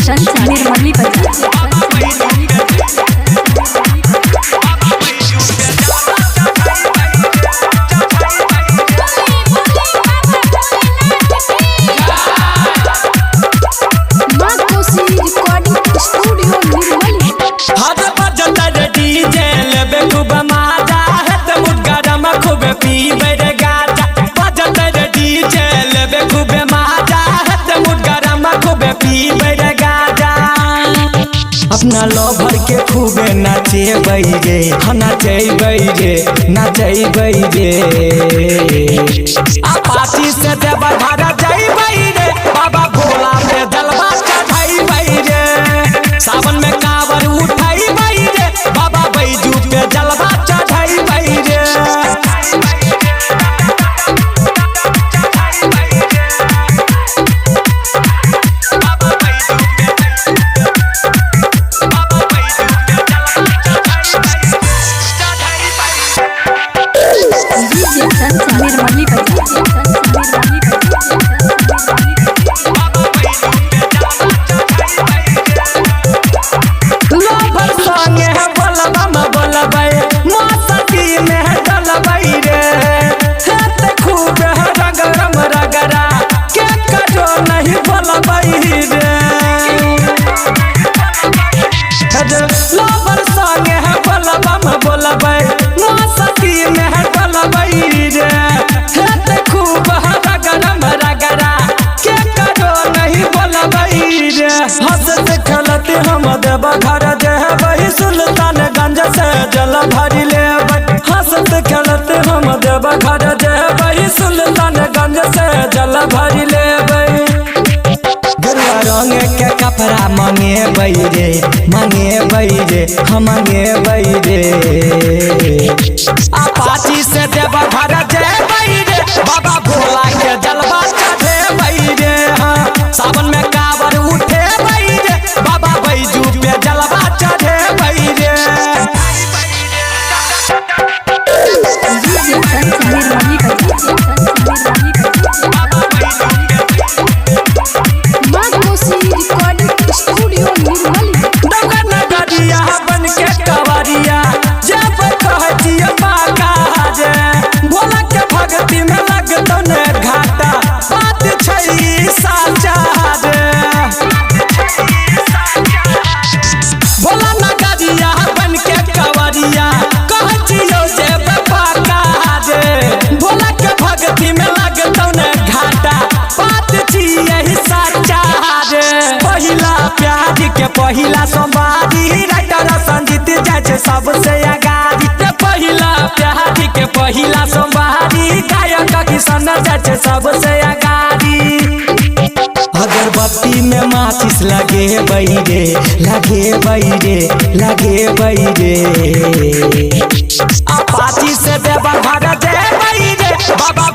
कंचन निर्मली अपना लोभर के खूबे नाचे रे नाचे रे पार्टी से देवा घर जइबै रे बाबा भोला पे जलवा चढ़ाइबै रे सावन में कांवर उठाइबै रे बाबा बैजू पे जलवा चढ़ाइबै रे हंसते खेलते हम देवा घर जहबै सुल्तानगंज से जल भरी लेबै हंसते खेलते हम देवा घर जहबै सुल्तानगंज से जल भरी लेबै गेरुआ रंग के कपड़ा मंगेबै रे हम मंगेबै रे पार्टी से देवा घर जहबै रे बाबा भोला के जलवा चढ़ेबै रे सावन में कांवर उठेबै रे बाबा बैजू पे जलवा चढ़ेबै रे नगरिया बन के कवरिया जब कहतिया बाका जे भोला के भक्ति में लगतौ ने घाटा बात छै साचा रे भोला नगरिया बन के कवरिया कहतियो जे बाका जे भोला के भक्ति में लगतौ ने घाटा बात छी यही साचा रे पहिला प्यार के पहिला सोमवारी राइटर संजीत जाय छै सबसे आगाड़ी पहिला प्यार के पहिला सोमवारी गायक किशन जाय छै सबसे आगाड़ी अगरबत्ती में माचिस लगेबै रे पार्टी से देवा घर जइबै रे बाबा